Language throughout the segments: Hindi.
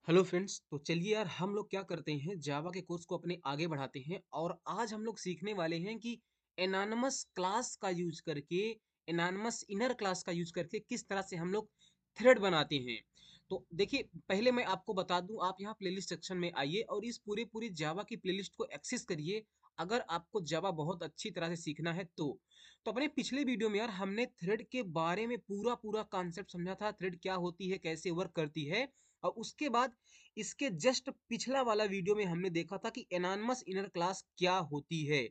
हेलो फ्रेंड्स, तो चलिए यार हम लोग क्या करते हैं जावा के कोर्स को अपने आगे बढ़ाते हैं और आज हम लोग सीखने वाले हैं कि एनानमस क्लास का यूज करके एनानमस इनर क्लास का यूज करके किस तरह से हम लोग थ्रेड बनाते हैं। तो देखिए, पहले मैं आपको बता दूं, आप यहाँ प्लेलिस्ट सेक्शन में आइए और इस पूरी जावा की प्लेलिस्ट को एक्सेस करिए अगर आपको जावा बहुत अच्छी तरह से सीखना है तो अपने पिछले वीडियो में यार हमने थ्रेड के बारे में पूरा कॉन्सेप्ट समझा था, थ्रेड क्या होती है, कैसे वर्क करती है। और उसके बाद इसके जस्ट पिछला वाला वीडियो में हमने देखा था कि एनानमस इनर क्लास क्या होती है।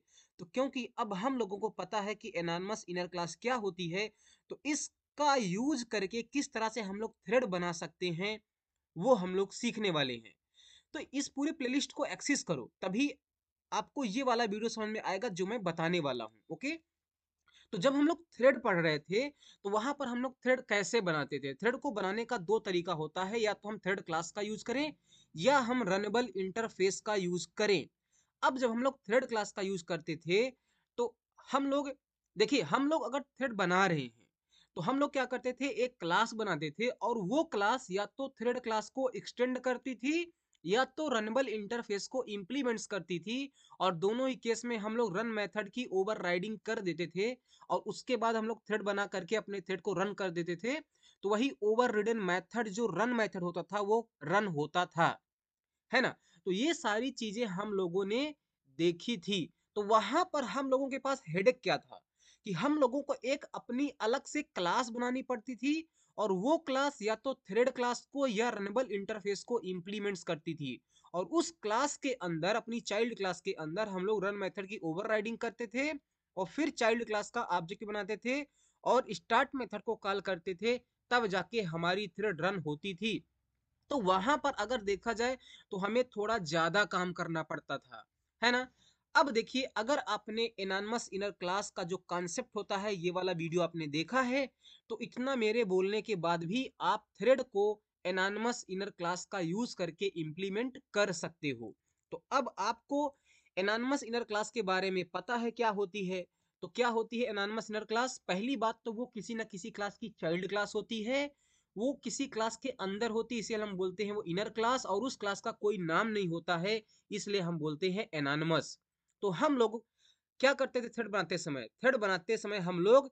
तो क्योंकि अब हम लोगों को पता है कि एनानमस इनर क्लास क्या होती है, तो इसका यूज करके किस तरह से हम लोग थ्रेड बना सकते हैं वो हम लोग सीखने वाले हैं। तो इस पूरे प्लेलिस्ट को एक्सेस करो, तभी आपको ये वाला वीडियो समझ में आएगा जो मैं बताने वाला हूँ। ओके, तो जब हम लोग थ्रेड पढ़ रहे थे तो वहां पर हम लोग थ्रेड कैसे बनाते थे। थ्रेड को बनाने का दो तरीका होता है, या तो हम थ्रेड क्लास का यूज करें या हम रनेबल इंटरफेस का यूज करें। अब जब हम लोग थ्रेड क्लास का यूज करते थे तो हम लोग, देखिए, हम लोग अगर थ्रेड बना रहे हैं तो हम लोग क्या करते थे, एक क्लास बनाते थे और वो क्लास या तो थ्रेड क्लास को एक्सटेंड करती थी या तो रनबल इंटरफेस को इंप्लीमेंट्स करती थी। और दोनों ही केस में हम लोग रन मेथड की ओवरराइडिंग कर देते थे और उसके बाद हम लोग थ्रेड बना करके अपने थ्रेड को रन कर देते थे। तो वही ओवर रिडन मेथड जो रन मेथड होता था वो रन होता था, है ना। तो ये सारी चीजें हम लोगों ने देखी थी। तो वहां पर हम लोगों के पास हेडेक क्या था कि हम लोगों को एक अपनी अलग से क्लास बनानी पड़ती थी और वो क्लास या तो थ्रेड क्लास को या रनेबल इंटरफेस को इंप्लीमेंट्स करती थी। और उस क्लास के अंदर, अपनी चाइल्ड क्लास के अंदर, हम लोग रन मेथड की ओवरराइडिंग करते थे और फिर चाइल्ड क्लास का ऑब्जेक्ट बनाते थे और स्टार्ट मेथड को कॉल करते थे, तब जाके हमारी थ्रेड रन होती थी। तो वहां पर अगर देखा जाए तो हमें थोड़ा ज्यादा काम करना पड़ता था, है ना। अब देखिए, अगर आपने एनानमस इनर क्लास का जो कॉन्सेप्ट होता है ये वाला वीडियो आपने देखा है, तो इतना मेरे बोलने के बाद भी आप थ्रेड को एनानमस इनर क्लास का यूज करके इंप्लीमेंट कर सकते हो। तो अब आपको एनानमस इनर क्लास के बारे में पता है क्या होती है। तो क्या होती है एनानमस इनर क्लास? पहली बात तो वो किसी ना किसी क्लास की चाइल्ड क्लास होती है, वो किसी क्लास के अंदर होती है, इसे हम बोलते हैं वो इनर क्लास, और उस क्लास का कोई नाम नहीं होता है, इसलिए हम बोलते हैं एनानमस। तो हम लोग क्या करते थे, थ्रेड बनाते समय हम लोग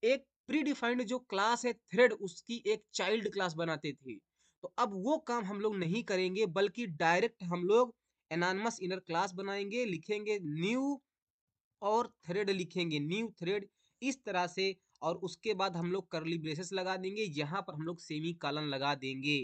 एक प्री डिफाइंड जो क्लास है थ्रेड, उसकी एक चाइल्ड क्लास बनाते थे। तो अब वो काम हम लोग नहीं करेंगे, बल्कि डायरेक्ट हम लोग एनानमस इनर क्लास बनाएंगे, लिखेंगे न्यू और थ्रेड लिखेंगे, न्यू थ्रेड, इस तरह से। और उसके बाद हम लोग करली ब्रेसेस लगा देंगे, यहाँ पर हम लोग सेमी कॉलन लगा देंगे।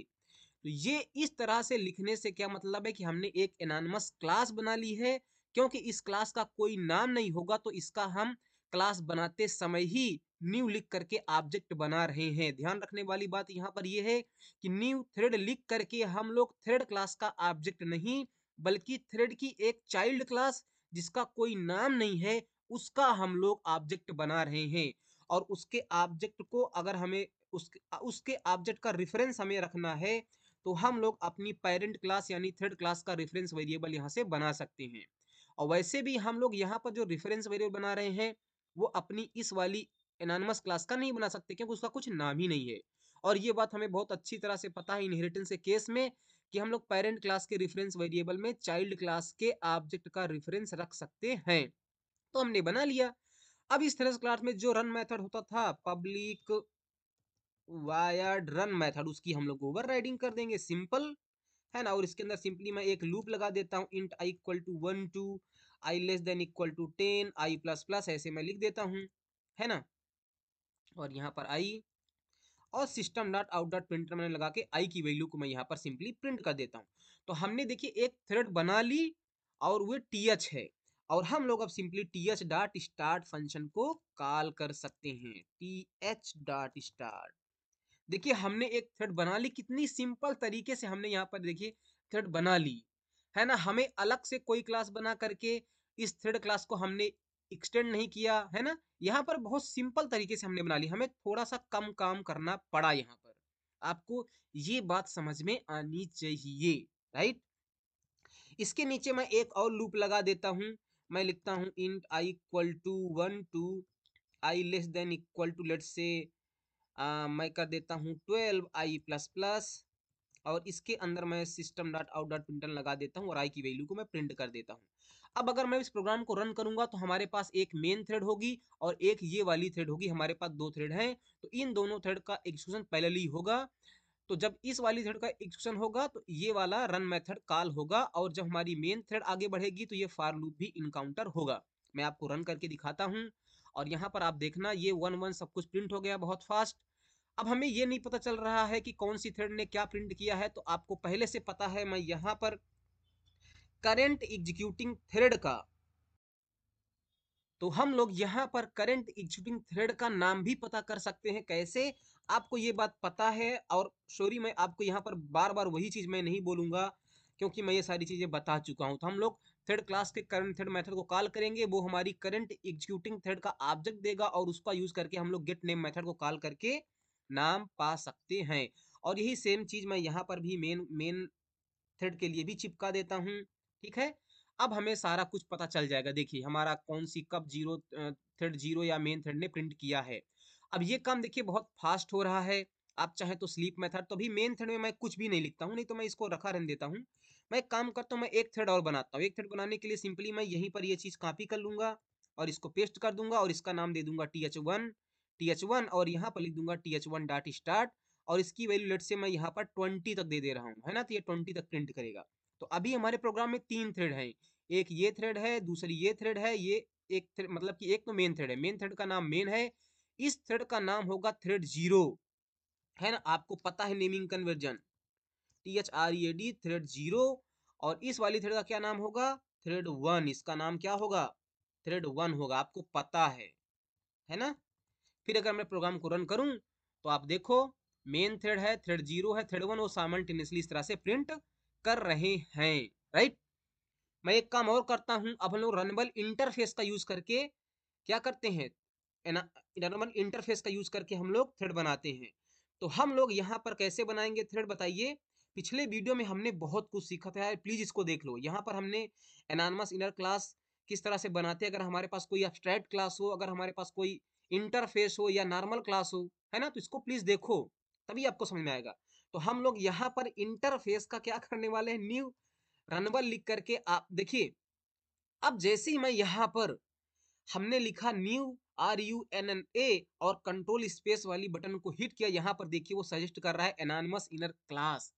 तो ये इस तरह से लिखने से क्या मतलब है कि हमने एक एनानमस क्लास बना ली है। क्योंकि इस क्लास का कोई नाम नहीं होगा तो इसका हम क्लास बनाते समय ही न्यू लिख करके ऑब्जेक्ट बना रहे हैं। ध्यान रखने वाली बात यहाँ पर यह है कि न्यू थ्रेड लिख करके हम लोग थ्रेड क्लास का ऑब्जेक्ट नहीं, बल्कि थ्रेड की एक चाइल्ड क्लास जिसका कोई नाम नहीं है उसका हम लोग ऑब्जेक्ट बना रहे हैं। और उसके ऑब्जेक्ट को अगर हमें उसके ऑब्जेक्ट का रेफरेंस हमें रखना है तो हम लोग अपनी पेरेंट क्लास यानी थ्रेड क्लास का रेफरेंस वेरिएबल यहाँ से बना सकते हैं। और वैसे भी हम लोग यहाँ पर जो रेफरेंस वेरिएबल बना रहे हैं वो अपनी इस वाली एनानिमस क्लास का नहीं बना सकते, क्योंकि उसका कुछ नाम ही नहीं है। और ये बात हमें बहुत अच्छी तरह से पता है इनहेरिटेंस के केस में कि हम लोग पेरेंट क्लास के रेफरेंस वेरिएबल में चाइल्ड क्लास के ऑब्जेक्ट का रेफरेंस रख सकते हैं। तो हमने बना लिया। अब इस तरह क्लास में जो रन मेथड होता था, पब्लिक वायर्ड रन मेथड, उसकी हम लोग ओवर राइडिंग कर देंगे, सिंपल, है ना। और इसके अंदर सिंपली मैं एक लूप लगा देता हूँ, int i equal to 1 2 i less than equal to 10 i plus plus, ऐसे मैं लिख देता हूँ, है ना। और यहाँ पर आई और system dot out dot printer मैंने लगा के आई की वैल्यू को मैं यहाँ पर सिंपली प्रिंट कर देता हूँ। तो हमने देखिए एक थ्रेड बना ली और वो टीएच है, और हम लोग अब simply TH dot start function को कॉल कर सकते हैं, टीएच डॉट स्टार्ट। देखिए हमने एक थ्रेड बना ली, कितनी सिंपल तरीके से हमने यहाँ पर देखिए थ्रेड बना ली, है ना। हमें अलग से कोई क्लास बना करके इस थ्रेड क्लास को हमने एक्सटेंड नहीं किया, है ना। यहाँ पर बहुत सिंपल तरीके से हमने बना ली, हमें थोड़ा सा कम काम करना पड़ा यहाँ पर। आपको ये बात समझ में आनी चाहिए, राइट। इसके नीचे मैं एक और लूप लगा देता हूँ, मैं लिखता हूँ int i equal to 1 2 i less than equal to late से मैं कर देता हूँ 12 आई प्लस प्लस, और इसके अंदर मैं सिस्टम डॉट आउट डॉट प्रिंटन लगा देता हूँ और आई की वैल्यू को मैं प्रिंट कर देता हूँ। अब अगर मैं इस प्रोग्राम को रन करूंगा तो हमारे पास एक मेन थ्रेड होगी और एक ये वाली थ्रेड होगी, हमारे पास दो थ्रेड हैं, तो इन दोनों थ्रेड का एग्जीक्यूशन पैरेलली होगा। तो जब इस वाली थ्रेड का एग्जीक्यूशन होगा तो ये वाला रन मेथड कॉल होगा, और जब हमारी मेन थ्रेड आगे बढ़ेगी तो ये फॉर लूप भी इनकाउंटर होगा। मैं आपको रन करके दिखाता हूँ, और यहाँ पर आप देखना ये 1 1 सब कुछ प्रिंट हो गया बहुत फास्ट। अब हमें ये नहीं पता चल रहा है कि कौन सी थ्रेड ने क्या प्रिंट किया है, तो आपको पहले से पता है, मैं यहाँ पर करंट एग्जीक्यूटिंग थ्रेड का, तो हम लोग यहाँ पर करंट एग्जीक्यूटिंग थ्रेड का नाम भी पता कर सकते हैं। कैसे? आपको ये बात पता है, और सॉरी मैं आपको यहाँ पर बार बार वही चीज मैं नहीं बोलूंगा, क्योंकि मैं ये सारी चीजें बता चुका हूँ। तो हम लोग थ्रेड क्लास के करंट थ्रेड मेथड को कॉल करेंगे, वो हमारी करंट एग्जीक्यूटिंग थ्रेड का ऑब्जेक्ट देगा, और उसका यूज करके हम लोग गेट नेम मेथड को कॉल करके नाम पा सकते हैं। और यही सेम चीज मैं यहाँ पर भी मेन मेन थ्रेड के लिए भी चिपका देता हूँ। ठीक है, अब हमें सारा कुछ पता चल जाएगा। देखिए हमारा कौन सी कब जीरो थ्रेड जीरो या मेन थ्रेड ने प्रिंट किया है। अब ये काम देखिए बहुत फास्ट हो रहा है। आप चाहे तो स्लीप मेथड, तो अभी मेन थ्रेड में मैं कुछ भी नहीं लिखता हूँ, नहीं तो मैं इसको रखा रहने देता हूँ। मैं एक काम करता हूँ, मैं एक थ्रेड और बनाता हूँ। एक थ्रेड बनाने के लिए सिंपली मैं यहीं पर ये चीज कॉपी कर लूंगा और इसको पेस्ट कर दूंगा, और इसका नाम दे दूंगा th1 और यहाँ पर लिख दूंगा th1 डॉट स्टार्ट, और इसकी वैल्यू लेट से मैं यहाँ पर 20 तक दे दे रहा हूँ, है ना, तो ये 20 तक प्रिंट करेगा। तो अभी हमारे प्रोग्राम में तीन थ्रेड हैं, एक ये थ्रेड है, दूसरी ये थ्रेड है, ये एक थ्रेड, मतलब कि एक तो मेन थ्रेड है, मेन थ्रेड का नाम मेन है, इस थ्रेड का नाम होगा थ्रेड जीरो, है ना, आपको पता है naming conversion, THREAD thread zero. और इस वाली थ्रेड का क्या नाम होगा? Thread one. इसका नाम क्या होगा? थ्रेड वन होगा, आपको पता है ना। फिर अगर मैं प्रोग्राम को रन करूं तो आप देखो, मेन थ्रेड है, थ्रेड जीरो है, थ्रेड वन, वो साइमल्टेनियसली इस तरह से प्रिंट कर रहे हैं, राइट। मैं एक काम और करता हूं, अब हम लोग रनबल इंटरफेस का यूज करके क्या करते हैं, रनबल इंटरफेस का यूज करके हम लोग थ्रेड बनाते हैं। तो हम लोग यहाँ पर कैसे बनाएंगे थ्रेड, बताइए। पिछले वीडियो में हमने बहुत कुछ सीखा था यार, प्लीज इसको देख लो। यहाँ पर हमने एनानमस इनर क्लास किस तरह से बनाते हैं, अगर हमारे पास कोई एब्स्ट्रैक्ट क्लास हो, अगर हमारे पास कोई इंटरफेस हो या नॉर्मल क्लास हो, है ना, तो इसको प्लीज देखो, तभी आपको समझ में आएगा। तो हम लोग यहाँ पर इंटरफेस का क्या करने वाले हैं, न्यू रनबल लिख करके, आप देखिए। अब जैसे ही मैं यहाँ पर हमने लिखा न्यू RUNNA और कंट्रोल स्पेस वाली बटन को हिट किया, यहाँ पर देखिए वो सजेस्ट कर रहा है एनानमस इनर क्लास।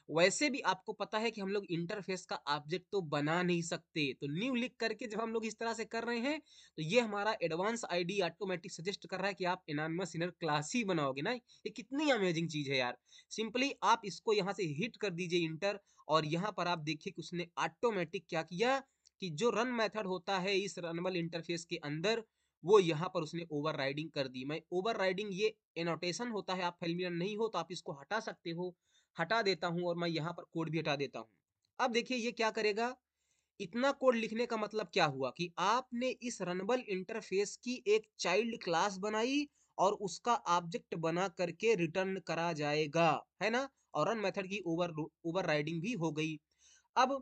वैसे भी आपको पता है कि हम लोग इंटरफेस का ऑब्जेक्ट तो बना नहीं सकते, तो न्यू लिख करके जब हम लोग इस तरह से कर रहे हैं, तो ये हमारा एडवांस आईडी ऑटोमेटिक सजेस्ट कर रहा है कि आप एनानमस इनर क्लास ही बनाओगे ना। ये कितनी अमेजिंग चीज है यार। सिंपली आप इसको यहाँ से हिट कर दीजिए इंटर, और यहाँ पर आप देखिए कि उसने ऑटोमेटिक क्या किया कि जो रन मेथड होता है इस रनबल इंटरफेस के अंदर, वो यहाँ पर उसने ओवरराइडिंग कर दी। मैं ओवरराइडिंग ये एनोटेशन होता है, आप फेमिलियर नहीं हो तो आप इसको हटा सकते हो, हटा देता हूं, और मैं यहाँ पर कोड भी हटा देता हूं। अब देखिए ये क्या करेगा, इतना कोड लिखने का मतलब क्या हुआ कि आपने इस रनबल इंटरफेस की एक चाइल्ड क्लास बनाई, और उसका ऑब्जेक्ट बना करके रिटर्न करा जाएगा, है ना, और रन मेथड की ओवरराइडिंग भी हो गई। अब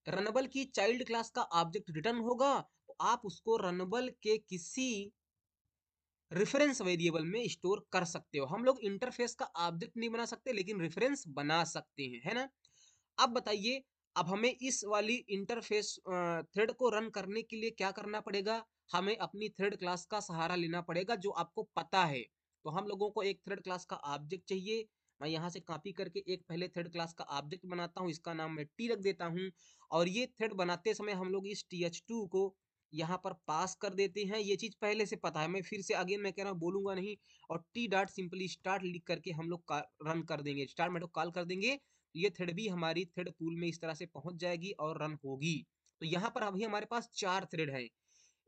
रनबल की चाइल्ड क्लास का ऑब्जेक्ट रिटर्न होगा, तो आप उसको रनबल के किसी रेफरेंस वेरिएबल में स्टोर कर सकते हो। हम लोग इंटरफेस का ऑब्जेक्ट नहीं बना सकते, लेकिन रेफरेंस बना सकते हैं, है ना। अब बताइए, अब हमें इस वाली इंटरफेस थ्रेड को रन करने के लिए क्या करना पड़ेगा, हमें अपनी थ्रेड क्लास का सहारा लेना पड़ेगा, जो आपको पता है। तो हम लोगों को एक थ्रेड क्लास का ऑब्जेक्ट चाहिए। मैं यहाँ से कॉपी करके एक पहले थ्रेड क्लास का ऑब्जेक्ट बनाता हूँ, इसका नाम मैं टी रख देता हूँ, और ये थ्रेड बनाते समय हम लोग इस th2 को यहाँ पर पास कर देते हैं। ये चीज पहले से पता है, मैं फिर से अगेन मैं कह रहा हूँ बोलूंगा नहीं। और टी डॉट सिंपली स्टार्ट लिख करके हम लोग रन कर देंगे, स्टार्ट मेथड कॉल कर देंगे, ये थ्रेड भी हमारी थ्रेड पूल में इस तरह से पहुंच जाएगी और रन होगी। तो यहाँ पर अभी हमारे पास चार थ्रेड है,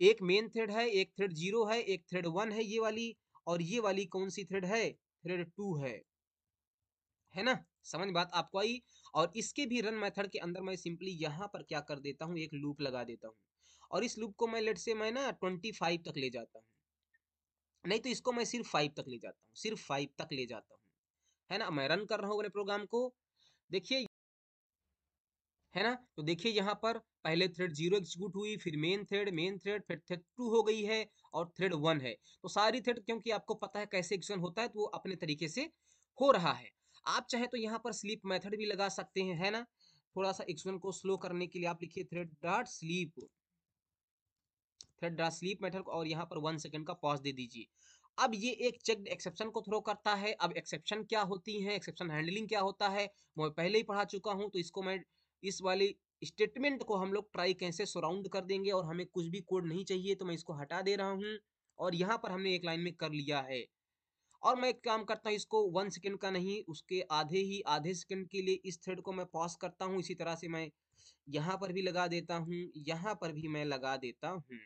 एक मेन थ्रेड है, एक थ्रेड जीरो है, एक थ्रेड वन है ये वाली, और ये वाली कौन सी थ्रेड है, थ्रेड टू है ना। समझ बात आपको आई। और इसके भी रन मेथड के अंदर मैं सिंपली यहाँ पर क्या कर देता हूँ, एक लूप लगा देता हूँ, और इस लूप को मैं लेट से मैं ना 25 तक ले जाता हूँ, नहीं तो इसको मैं सिर्फ 5 तक ले जाता हूँ, सिर्फ 5 तक ले जाता हूँ, है ना। मैं रन कर रहा हूँ अपने प्रोग्राम को, देखिए, है ना। तो देखिए यहाँ पर पहले थ्रेड जीरो एग्जीक्यूट हुई, फिर मेन थ्रेड फिर थ्रेड टू हो गई है, और थ्रेड वन है। तो सारी थ्रेड, क्योंकि आपको पता है कैसे एग्जीक्यूशन होता है, तो वो अपने तरीके से हो रहा है। आप चाहे तो यहाँ पर स्लीप मेथड भी लगा सकते हैं, है ना। थोड़ा सा एक्शन को स्लो करने के लिए आप लिखिए थ्रेड डॉट स्लीप मेथड और यहाँ पर 1 सेकंड का पॉज दे दीजिए। अब ये एक चेक्ड एक्सेप्शन को थ्रो करता है। अब एक्सेप्शन क्या होती है, एक्सेप्शन हैंडलिंग क्या होता है, मैं पहले ही पढ़ा चुका हूँ, तो इसको मैं इस वाली स्टेटमेंट को हम लोग ट्राई कैसे सराउंड कर देंगे, और हमें कुछ भी कोड नहीं चाहिए तो मैं इसको हटा दे रहा हूँ। और यहाँ पर हमने एक लाइन में कर लिया है। और मैं एक काम करता हूँ, इसको 1 सेकंड का नहीं, उसके आधे सेकंड के लिए इस थ्रेड को मैं पॉज करता हूँ। इसी तरह से मैं यहाँ पर भी लगा देता हूँ, यहाँ पर भी मैं लगा देता हूँ।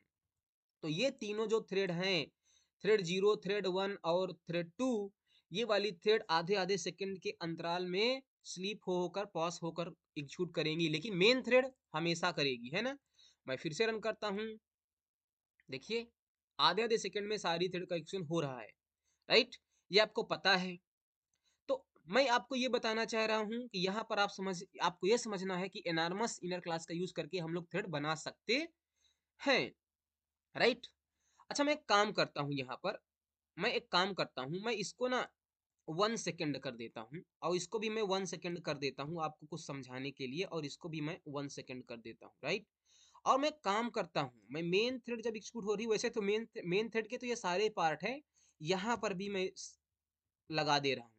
तो ये तीनों जो थ्रेड हैं, थ्रेड 0, थ्रेड 1 और थ्रेड 2, ये वाली थ्रेड आधे आधे सेकंड के अंतराल में स्लीप होकर पॉज होकर एग्जीक्यूट करेंगी, लेकिन मेन थ्रेड हमेशा करेगी, है ना। मैं फिर से रन करता हूँ, देखिए आधे आधे सेकंड में सारी थ्रेड का एग्जीक्यूशन हो रहा है, राइट। ये आपको पता है। तो मैं आपको ये बताना चाह रहा हूँ कि यहाँ पर आपको ये समझना है कि एनार्मस इनर क्लास का यूज करके हम लोग थ्रेड बना सकते हैं, राइट। अच्छा, मैं एक काम करता हूँ, यहाँ पर मैं एक काम करता हूँ, मैं इसको ना 1 सेकंड कर देता हूँ, और इसको भी मैं 1 सेकंड कर देता हूँ आपको कुछ समझाने के लिए, और इसको भी मैं 1 सेकंड कर देता हूँ, राइट। और मैं काम करता हूँ, मैं मेन थ्रेड जब एग्जीक्यूट हो रही है, वैसे तो मेन थ्रेड के तो ये सारे पार्ट है, यहाँ पर भी मैं लगा दे रहा हूँ।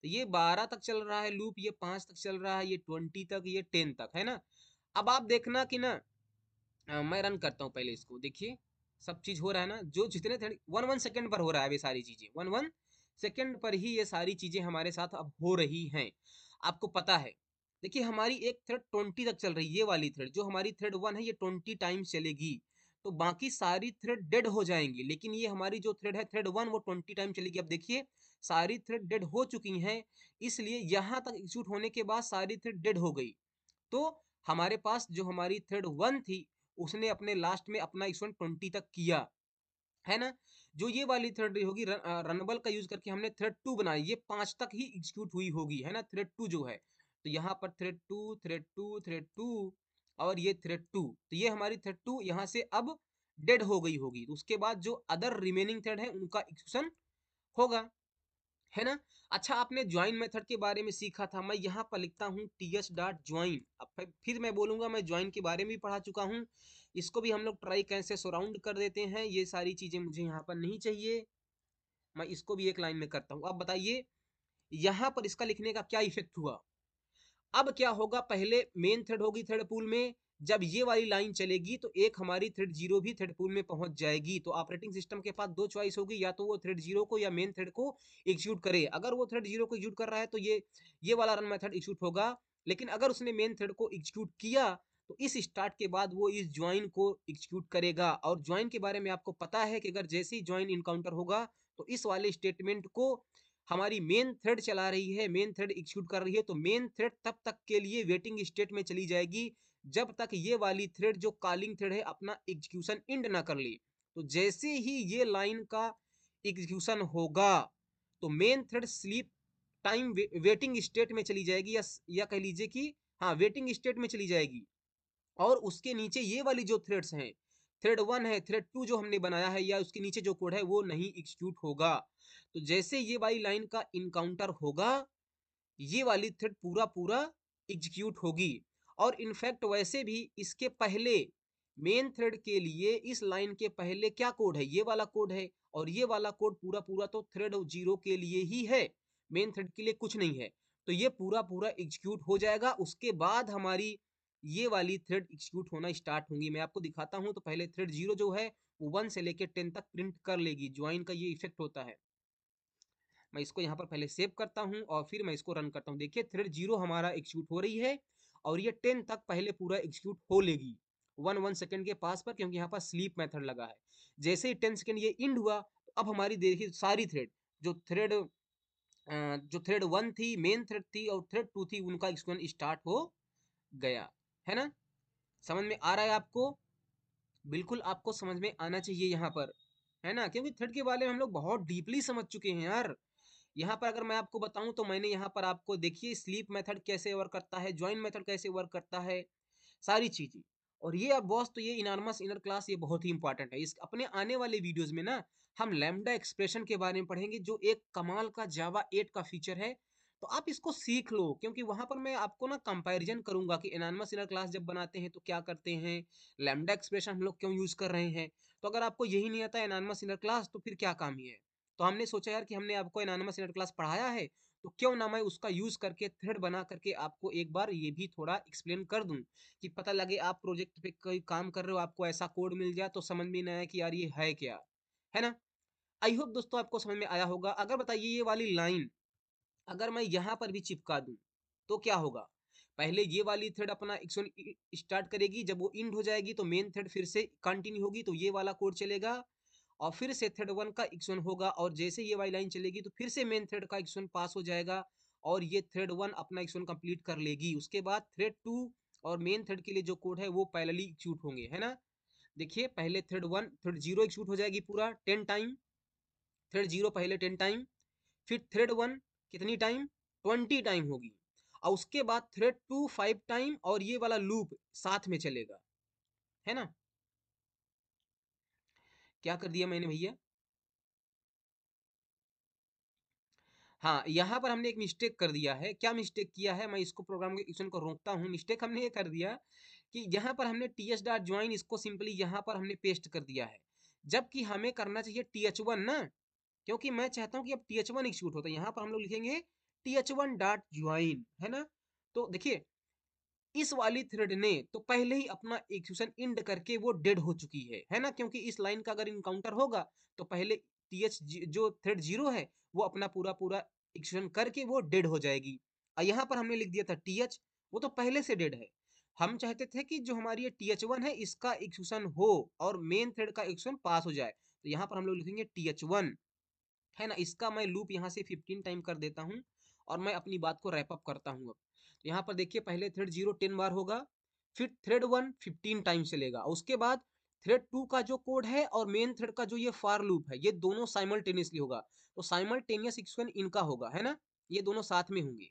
तो ये 12 तक चल रहा है लूप, ये 5 तक चल रहा है, ये 20 तक, ये 10 तक, है ना। अब आप देखना कि ना, मैं रन करता हूँ पहले इसको, देखिए सब चीज हो रहा है ना, जो जितने 1 1 सेकंड पर हो रहा है, ये सारी चीजें 1 1 सेकंड पर ही ये सारी चीजें हमारे साथ अब हो रही हैं, आपको पता है। देखिए हमारी एक थ्रेड 20 तक चल रही है, ये वाली थ्रेड जो हमारी थ्रेड 1 है, ये 20 टाइम्स चलेगी, तो बाकी सारी थ्रेड डेड हो जाएंगी, लेकिन ये हमारी जो थ्रेड है थ्रेड 1, वो 20 टाइम चलेगी। अब देखिए सारी थ्रेड डेड हो चुकी हैं, इसलिए यहाँ तक एग्जीक्यूट होने के बाद सारी थ्रेड डेड हो गई। तो हमारे पास जो हमारी थ्रेड 1 थी, उसने अपने लास्ट में अपना एक्सपेरिमेंट 20 तक किया, है ना। जो ये वाली थ्रेड होगी रनबल का यूज करके हमने थ्रेड 2 बनाई, ये 5 तक ही एग्जीक्यूट हुई होगी, है ना, थ्रेड 2 जो है। तो यहाँ पर थ्रेड 2 और ये थ्रेड 2, तो ये हमारी थ्रेड 2 यहाँ से अब डेड हो गई होगी, तो उसके बाद जो अदर रिमेनिंग थ्रेड है उनका एग्जीक्यूशन होगा, है ना। अच्छा, आपने ज्वाइन मेथड के बारे में सीखा था, मैं यहाँ पर लिखता हूँ ts.join। अब फिर मैं बोलूंगा, मैं ज्वाइन के बारे में भी पढ़ा चुका हूँ, इसको भी हम लोग ट्राई कैसे सराउंड कर देते हैं, ये सारी चीजें मुझे यहाँ पर नहीं चाहिए। मैं इसको भी एक लाइन में करता हूँ। अब बताइए यहाँ पर इसका लिखने का क्या इफेक्ट हुआ। अब क्या होगा, पहले मेन थ्रेड होगी थ्रेड पूल में, जब ये वाली लाइन चलेगी तो एक हमारी थ्रेड 0 भी थ्रेड पूल में पहुंच जाएगी। तो ऑपरेटिंग सिस्टम के पास दो चॉइस होगी, या तो वो थ्रेड 0 को या मेन थ्रेड को एग्जीक्यूट करे। अगर वो थ्रेड 0 को एग्जीक्यूट कर रहा है तो ये वाला रन मेथड एग्जीक्यूट होगा, लेकिन अगर उसने मेन थ्रेड को एग्जीक्यूट किया तो इस स्टार्ट के बाद वो इस ज्वाइन को एग्जीक्यूट करेगा। और ज्वाइन के बारे में आपको पता है कि अगर जैसे ही ज्वाइन इनकाउंटर होगा तो इस वाले स्टेटमेंट को हमारी मेन थ्रेड चला रही है, मेन थ्रेड एग्जीक्यूट कर रही है, तो मेन थ्रेड तब तक के लिए वेटिंग स्टेट में चली जाएगी जब तक ये वाली थ्रेड जो कॉलिंग थ्रेड है अपना एग्जीक्यूशन एंड ना कर ले। तो जैसे ही ये लाइन का एग्जीक्यूशन होगा तो main thread sleep time waiting state में चली जाएगी, या कह लीजिए कि हाँ वेटिंग स्टेट में चली जाएगी। और उसके नीचे ये वाली जो थ्रेड्स हैं, थ्रेड 1 है, थ्रेड 2 जो हमने बनाया है, या उसके नीचे जो कोड है वो नहीं एग्जीक्यूट होगा। तो जैसे ये वाली लाइन का इनकाउंटर होगा, ये वाली थ्रेड पूरा पूरा एग्जीक्यूट होगी। और इनफैक्ट वैसे भी इसके पहले मेन थ्रेड के लिए इस लाइन के पहले क्या कोड है, ये वाला कोड है, और ये वाला कोड पूरा पूरा तो थ्रेड 0 के लिए ही है, मेन थ्रेड के लिए कुछ नहीं है। तो ये पूरा पूरा एग्जीक्यूट हो जाएगा, उसके बाद हमारी ये वाली थ्रेड एग्जीक्यूट होना स्टार्ट होंगी। मैं आपको दिखाता हूं, तो पहले थ्रेड 0 जो है वो 1 से लेकर 10 तक प्रिंट कर लेगी, ज्वाइन का ये इफेक्ट होता है। मैं इसको यहाँ पर पहले सेव करता हूँ और फिर मैं इसको रन करता हूँ। देखिए थ्रेड 0 हमारा एग्जीक्यूट हो रही है, और ये 10 तक पहले पूरा एग्जीक्यूट हो लेगी 1 1 सेकंड के पास पर, क्योंकि यहाँ पर स्लीप मेथड लगा है। जैसे ही 10 सेकंड ये इंड हुआ, तो अब हमारी देखिए सारी थ्रेड जो थ्रेड जो थ्रेड 1 थी, मेन थ्रेड थी, और थ्रेड 2 थी, उनका एग्जीक्यूशन स्टार्ट हो गया, है ना। समझ में आ रहा है आपको, बिल्कुल आपको समझ में आना चाहिए यहाँ पर, है ना, क्योंकि थ्रेड के बारे में हम लोग बहुत डीपली समझ चुके हैं यार। यहाँ पर अगर मैं आपको बताऊं तो मैंने यहाँ पर आपको देखिए स्लीप मेथड कैसे वर्क करता है, ज्वाइन मेथड कैसे वर्क करता है, सारी चीजें। और ये अब बॉस, तो ये इनॉर्मस इनर क्लास ये बहुत ही इंपॉर्टेंट है। इस अपने आने वाले वीडियोस में ना हम लैम्डा एक्सप्रेशन के बारे में पढ़ेंगे, जो एक कमाल का जावा 8 का फीचर है। तो आप इसको सीख लो, क्योंकि वहां पर मैं आपको ना कंपैरिजन करूंगा कि एनॉनिमस इनर क्लास जब बनाते हैं तो क्या करते हैं, लैम्डा एक्सप्रेशन हम लोग क्यों यूज कर रहे हैं। तो अगर आपको यही नहीं आता एनॉनिमस इनर क्लास तो फिर क्या काम ही है। तो हमने सोचा यार कि हमने आपको एनॉनिमस इनर क्लास पढ़ाया है, तो क्यों ना मैं उसका यूज करके थ्रेड बना करके आपको एक बार ये भी थोड़ा एक्सप्लेन कर दूं, कि पता लगे आप प्रोजेक्ट पे कोई काम कर रहे हो, आपको ऐसा कोड मिल जाए तो समझ में ना आए कि यार ये है क्या, है ना। आई होप दोस्तों आपको समझ में आया होगा। अगर बताइए ये वाली लाइन अगर मैं यहाँ पर भी चिपका दूं तो क्या होगा। पहले ये वाली थ्रेड अपना एक्शन स्टार्ट करेगी, जब वो इंड हो जाएगी तो मेन थ्रेड फिर से कंटिन्यू होगी, तो ये वाला कोड चलेगा और फिर से थ्रेड वन का एक्शन होगा, और जैसे ये वाली लाइन चलेगी तो फिर से मेन थ्रेड का एक्शन पास हो जाएगा और ये थ्रेड वन अपना एक्शन कंप्लीट कर लेगी। उसके बाद थ्रेड टू और मेन थ्रेड के लिए जो कोड है वो पैरेलली एग्जीक्यूट होंगे, है ना। देखिए पहले thread one thread zero execute हो जाएगी पूरा 10 टाइम, थ्रेड जीरो पहले 10 टाइम, फिर थ्रेड वन कितनी टाइम 20 टाइम होगी, और उसके बाद थ्रेड टू 5 टाइम, और ये वाला लूप साथ में चलेगा, है ना। क्या कर दिया मैंने भैया, हाँ यहाँ पर हमने एक मिस्टेक कर दिया है। क्या मिस्टेक किया है, मैं इसको प्रोग्राम के एक्शन को रोकता हूँ। मिस्टेक हमने ये कर दिया कि यहाँ पर हमने टी एच डॉट ज्वाइन इसको सिंपली यहाँ पर हमने पेस्ट कर दिया है, जबकि हमें करना चाहिए टी एच वन ना, क्योंकि मैं चाहता हूँ कि अब टी एच वन एग्जीक्यूट होता है। यहाँ पर हम लोग लिखेंगे T H one dot join, है ना। तो देखिए इस वाली थ्रेड ने तो पहले ही अपना एग्जीक्यूशन इंड करके वो डेड हो चुकी है ना, क्योंकि इस लाइन का अगर इनकाउंटर होगा तो पहले टीएच जो थ्रेड जीरो है वो अपना पूरा पूरा एग्जीक्यूशन करके वो डेड हो जाएगी। और यहाँ पर हमने लिख दिया था टीएच, वो तो पहले से डेड है। हम चाहते थे कि जो हमारी ये टीएच वन है इसका एग्जीक्यूशन हो और मेन थ्रेड का एग्जीक्यूशन पास हो जाए, तो यहाँ पर हम लोग लिखेंगे टीएच वन, है ना। इसका मैं लूप यहाँ से 15 टाइम कर देता हूँ और मैं अपनी बात को रैप अप करता हूँ अब। तो यहाँ पर देखिए पहले थ्रेड जीरो 10 बार होगा, फिर थ्रेड वन 15 टाइम चलेगा, उसके बाद थ्रेड टू का जो कोड है और मेन थ्रेड का जो ये फार लूप है ये दोनों साइमल्टेनियसली होगा, तो साइमल्टेनियस एक्शन इनका होगा, है ना। ये दोनों साथ में होंगे।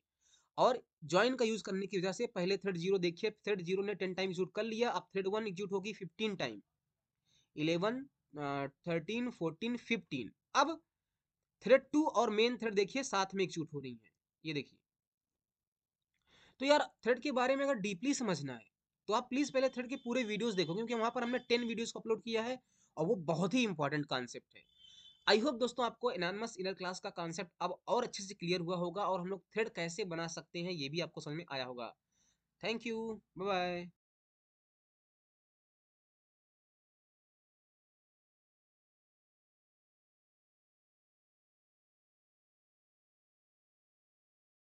और ज्वाइन का यूज करने की वजह से पहले थ्रेड जीरो देखिए थ्रेड जीरो ने 10 टाइम एग्जीक्यूट कर लिया, अब थ्रेड वन एग्जीक्यूट होगी 15 टाइम, 11 13 14 15। अब थ्रेड टू और मेन थ्रेड देखिए साथ में एग्जीक्यूट हो रही है, ये देखिए। तो यार थ्रेड के बारे में अगर डीपली समझना है तो आप प्लीज पहले थ्रेड के पूरे वीडियोस देखो, क्योंकि वहां पर हमने 10 वीडियोस को अपलोड किया है और वो बहुत ही इंपॉर्टेंट कॉन्सेप्ट है। आई होप दोस्तों आपको एनॉनिमस इनर क्लास का कॉन्सेप्ट अब और अच्छे से क्लियर हुआ होगा और हम लोग थ्रेड कैसे बना सकते हैं ये भी आपको समझ में आया होगा। Thank you, bye bye.